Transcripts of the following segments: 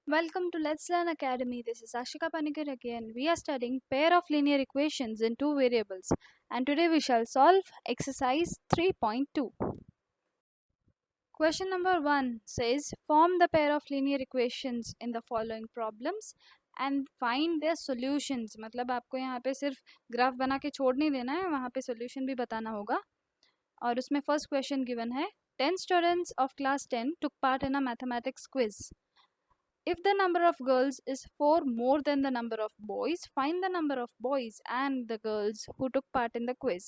Welcome to Let's Learn Academy. This is Ashika Panikar again. We are studying pair of linear equations in two variables, and today we shall solve exercise 3.2. Question number 1 says form the pair of linear equations in the following problems and find their solutions. मतलब आपको यहाँ पे सिर्फ graph बना के छोड़ नहीं देना है, वहाँ पे सोल्यूशन भी बताना होगा. और उसमें फर्स्ट क्वेश्चन गिवन है 10 students of class 10 took part in a mathematics quiz. If the number of girls is 4 more than the number of boys, find the number of boys and the girls who took part in the quiz.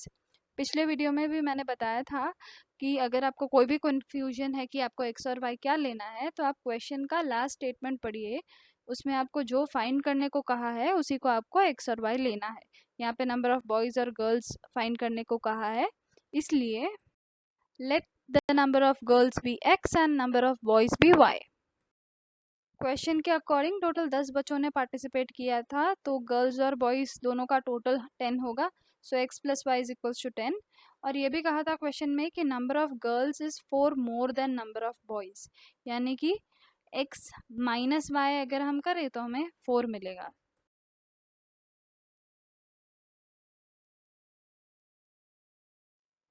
पिछले video में भी मैंने बताया था कि अगर आपको कोई भी कन्फ्यूजन है कि आपको एक्स और वाई क्या लेना है तो आप क्वेश्चन का लास्ट स्टेटमेंट पढ़िए. उसमें आपको जो फाइंड करने को कहा है उसी को आपको एक्स और वाई लेना है. यहाँ पे नंबर ऑफ बॉयज़ और गर्ल्स फाइंड करने को कहा है, इसलिए let the number of girls be x and number of boys be y. Question के अकॉर्डिंग टोटल 10 बच्चों ने पार्टिसिपेट किया था, तो गर्ल्स और बॉयज़ दोनों का टोटल 10 होगा. So x plus y is equals to 10. और ये भी कहा था क्वेश्चन में कि number of girls is 4 more than number of boys, यानी कि x माइनस वाई अगर हम करें तो हमें 4 मिलेगा.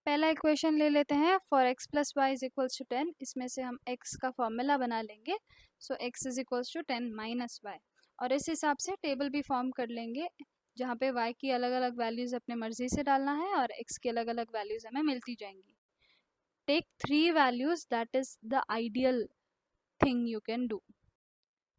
पहला इक्वेशन ले लेते हैं. For x plus y is equals to 10, इसमें से हम x का फॉर्मूला बना लेंगे. So x is equals to 10 minus y, और इस हिसाब से टेबल भी फॉर्म कर लेंगे जहाँ पे y की अलग अलग वैल्यूज़ अपने मर्जी से डालना है और x की अलग अलग वैल्यूज़ हमें मिलती जाएंगी. Take 3 values, that is the ideal thing you can do.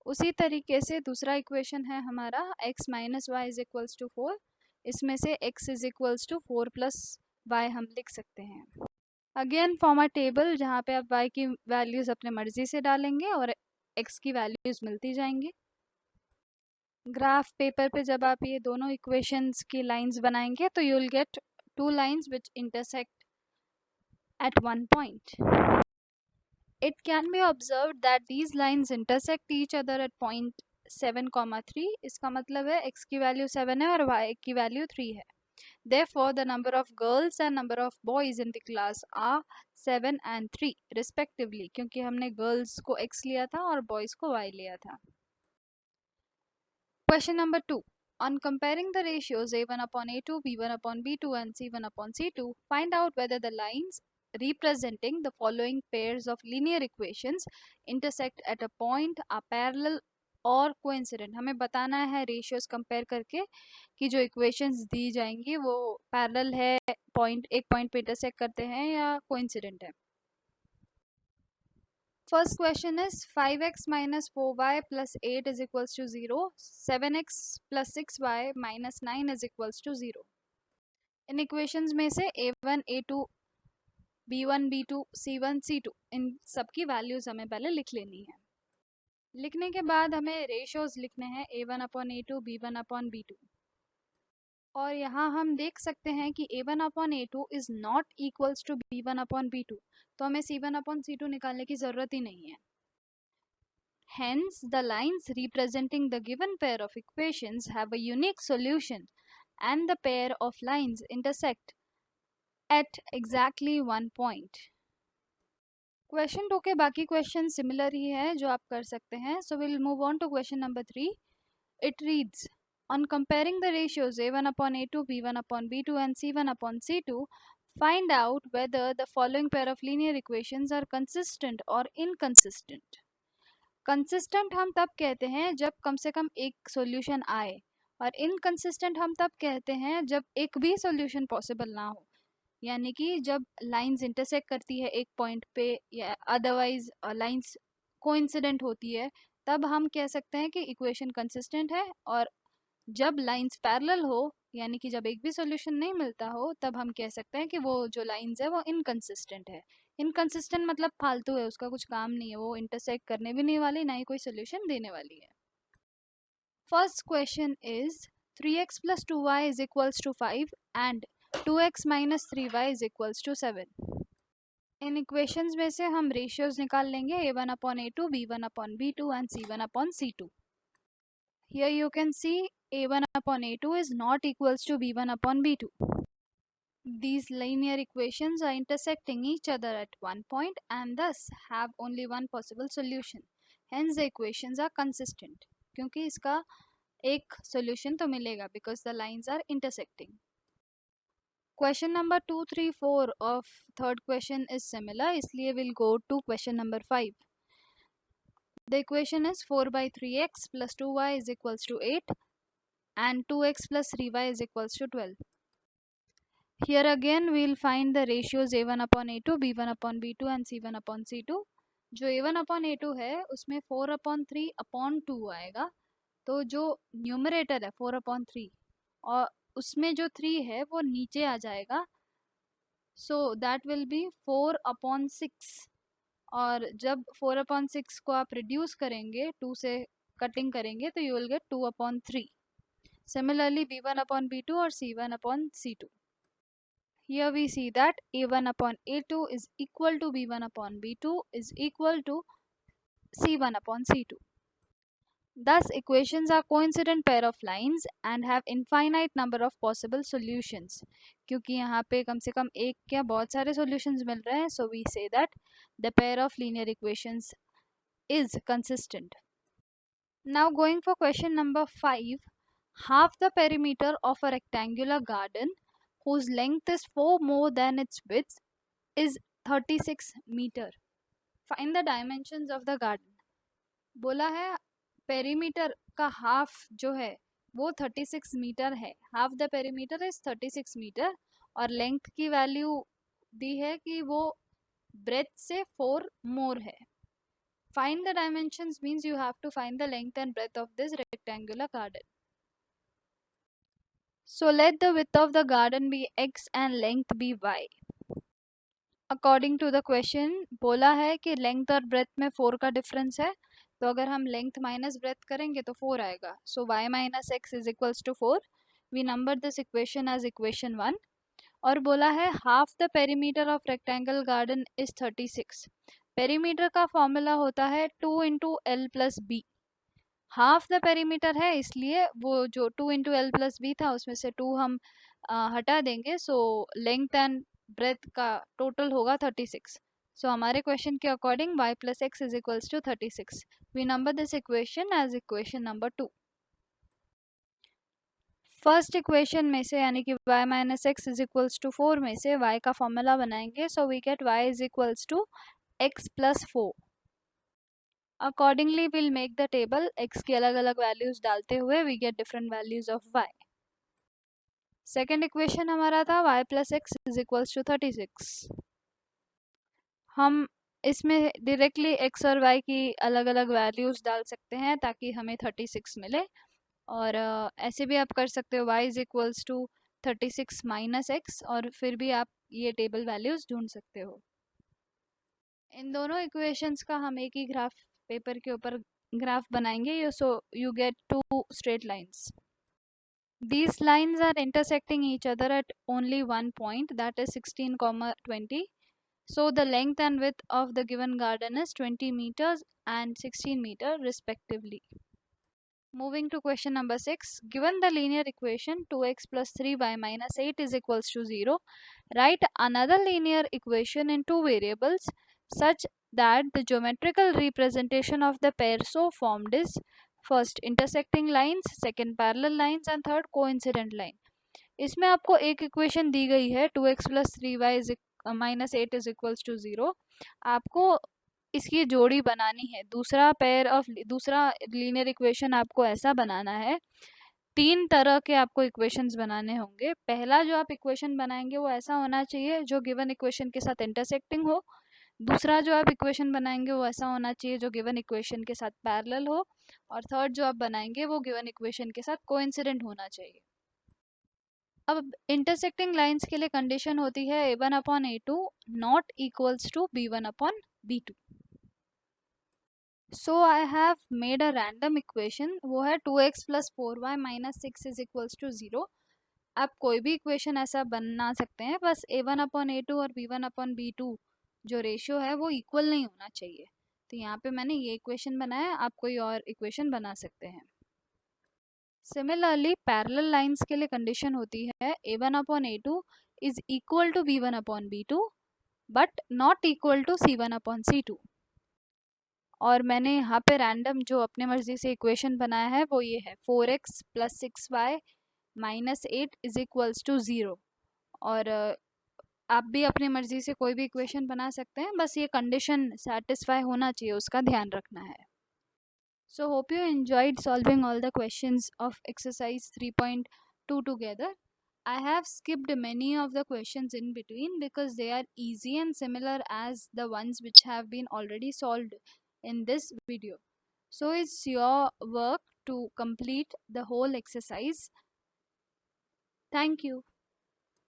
उसी तरीके से दूसरा इक्वेशन है हमारा x minus y is equals to 4. इसमें से x is equals to 4 plus y हम लिख सकते हैं. अगेन फॉर्म अ टेबल जहाँ पे आप y की वैल्यूज़ अपने मर्जी से डालेंगे और x की वैल्यूज़ मिलती जाएंगी. ग्राफ पेपर पे जब आप ये दोनों इक्वेशंस की लाइंस बनाएंगे तो you will get two lines which intersect at one point. It can be observed that these lines intersect each other at point 7,3. इसका मतलब है x की वैल्यू 7 है और y की वैल्यू 3 है. Therefore, the number of girls and number of boys in the class are 7 and 3 respectively, क्योंकि हमने girls को x लिया था और boys को y लिया था. Question number 2. On comparing the ratios a1 upon a2, b1 upon b2 and c1 upon c2, find out whether the lines representing the following pairs of linear equations intersect at a point, are parallel और coincident. हमें बताना है ratios compare करके कि जो equations दी जाएंगी वो parallel है, पॉइंट एक पॉइंट पे इंटरसेक्ट करते हैं या कोइंसिडेंट है. First question is 5x minus 4y plus 8 is equals to 0. 7x plus 6y minus 9 is equals to 0. In equations में से a1, a2, b1, b2, c1, c2 इन सब की वैल्यूज़ हमें पहले लिख लेनी है. लिखने के बाद हमें रेशियोज लिखने हैं a1 upon a2, b1 upon b2. और यहाँ हम देख सकते हैं कि a1 upon a2 is not equals to b1 upon b2, तो हमें c1 अपॉन c2 निकालने की ज़रूरत ही नहीं है. Hence, the lines representing the given pair of equations have a unique solution and the pair of lines intersect at exactly one point. Question 2 के बाकी question similar ही है जो आप कर सकते हैं. So we'll move on to question number 3. It reads, on comparing the ratios a1 upon a2, b1 upon b2 and c1 upon c2, find out whether the following pair of linear equations are consistent or inconsistent. Consistent हम तब कहते हैं जब कम से कम एक solution आए, और inconsistent हम तब कहते हैं जब एक भी सॉल्यूशन पॉसिबल ना हो, यानी कि जब लाइंस इंटरसेक्ट करती है एक पॉइंट पे या अदरवाइज लाइंस कोइंसिडेंट होती है, तब हम कह सकते हैं कि इक्वेशन कंसिस्टेंट है. और जब लाइंस पैरेलल हो, यानी कि जब एक भी सॉल्यूशन नहीं मिलता हो, तब हम कह सकते हैं कि वो जो लाइंस है वो इनकंसिस्टेंट है. इनकंसिस्टेंट मतलब फालतू है, उसका कुछ काम नहीं है, वो इंटरसेक्ट करने भी नहीं वाली, ना ही कोई सोल्यूशन देने वाली है. First question is 3x plus 2y is equals to 5 and 2x minus 3y is equals to 7. इन इक्वेशंस में से हम रेशियोज निकाल लेंगे a1 upon a2, b1 upon b2 and c1 upon c2. Here you can see a1 upon a2 is not equals to b1 upon b2. These linear equations are intersecting each other at one point and thus have only one possible solution. Hence the equations are consistent, क्योंकि इसका एक solution तो मिलेगा because the lines are intersecting. Question number 2, 3, 4 of third question is similar, इसलिए we'll go to question number 5. The equation is 4 by 3x plus 2y is equals to 8 and 2x plus 3y is equals to 12. Here again we'll find the ratios a1 upon a2, b1 upon b2 and c1 upon c2. जो a1 upon a2 है उसमें 4 upon 3 upon 2 आएगा, तो जो numerator है 4 upon 3 और उसमें जो 3 है वो नीचे आ जाएगा, so that will be 4 upon 6. और जब 4 upon 6 को आप रिड्यूस करेंगे, 2 से कटिंग करेंगे, तो you will get 2 upon 3. Similarly b1 upon b2 और c1 upon c2. Here we see that a1 upon a2 is equal to b1 upon b2 is equal to c1 upon c2. Thus equations are coincident pair of lines and have infinite number of possible solutions. क्योंकि यहाँ पे कम से कम एक क्या बहुत सारे solutions मिल रहे हैं, so we say that the pair of linear equations is consistent. Now going for question number 5. Half the perimeter of a rectangular garden whose length is 4 more than its width is 36 meter. Find the dimensions of the garden. बोला है perimeter का half जो है वो 36 metre है. Half the perimeter is 36 metre और length की value दी है कि वो ब्रेथ से 4 मोर है. Find the dimensions means you have to find the length and breadth of this rectangular garden. So let the width of the garden be x and length be y. According to the question बोला है कि length और breath में 4 का difference है, तो अगर हम लेंथ माइनस ब्रेथ करेंगे तो 4 आएगा. So y minus x is equals to 4. We number this equation as equation 1. और बोला है half the perimeter of rectangle garden is 36. Perimeter का फॉर्मूला होता है 2 into l plus b. Half the perimeter है इसलिए वो जो 2 इंटू एल प्लस बी था उसमें से 2 हम हटा देंगे, सो लेंथ एंड ब्रेथ का टोटल होगा 36. सो हमारे क्वेश्चन के according y plus x is equals to 36. We number this equation as equation number 2. First equation में से यानी कि y minus x is equals to 4 में से y का फॉर्मूला बनाएंगे, so we get y is equals to x plus 4. Accordingly we'll make the table. X की अलग अलग वैल्यूज डालते हुए we get different values of y. Second equation हमारा था y plus x is equals to 36. हम इसमें डायरेक्टली x और y की अलग अलग वैल्यूज डाल सकते हैं ताकि हमें 36 मिले, और ऐसे भी आप कर सकते हो y is equals to 36 minus x और फिर भी आप ये टेबल वैल्यूज ढूंढ सकते हो. इन दोनों इक्वेशंस का हम एक ही ग्राफ पेपर के ऊपर ग्राफ बनाएंगे, so you get 2 straight lines. These lines are intersecting each other at only one point, that is 16, 20. So the length and width of the given garden is 20 meters and 16 meters respectively. Moving to question number 6. Given the linear equation 2x plus 3y minus 8 is equals to 0, write another linear equation in two variables such that the geometrical representation of the pair so formed is first intersecting lines, second parallel lines and third coincident line. इसमें आपको एक equation दी गई है 2x plus 3y minus 8 is equals to 0. आपको इसकी जोड़ी बनानी है. दूसरा लीनियर इक्वेशन आपको ऐसा बनाना है. 3 तरह के आपको इक्वेशंस बनाने होंगे. पहला जो आप इक्वेशन बनाएंगे वो ऐसा होना चाहिए जो गिवन इक्वेशन के साथ इंटरसेक्टिंग हो. दूसरा जो आप इक्वेशन बनाएंगे वो ऐसा होना चाहिए जो गिवन इक्वेशन के साथ पैरेलल हो. और थर्ड जो आप बनाएंगे वो गिवन इक्वेशन के साथ कोइंसिडेंट होना चाहिए. अब इंटरसेक्टिंग लाइंस के लिए कंडीशन होती है a1 upon a2 not equals to b1 upon b2. So I have made a random equation, वो है 2x plus 4y minus 6 is equals to 0. आप कोई भी इक्वेशन ऐसा बना सकते हैं, बस a1 अपॉन a2 और b1 अपॉन b2 जो रेशियो है वो इक्वल नहीं होना चाहिए. तो यहाँ पे मैंने ये इक्वेशन बनाया, आप कोई और इक्वेशन बना सकते हैं. सिमिलरली पैरेलल लाइंस के लिए कंडीशन होती है a1 upon a2 is equal to b1 upon b2 but not equal to c1 upon c2. और मैंने यहाँ पे रैंडम जो अपने मर्जी से इक्वेशन बनाया है वो ये है 4x plus 6y minus 8 is equals to 0। और आप भी अपनी मर्जी से कोई भी इक्वेशन बना सकते हैं, बस ये कंडीशन सेटिस्फाई होना चाहिए, उसका ध्यान रखना है। So hope you enjoyed solving all the questions of exercise 3.2 together. I have skipped many of the questions in between because they are easy and similar as the ones which have been already solved in this video. So it's your work to complete the whole exercise. Thank you.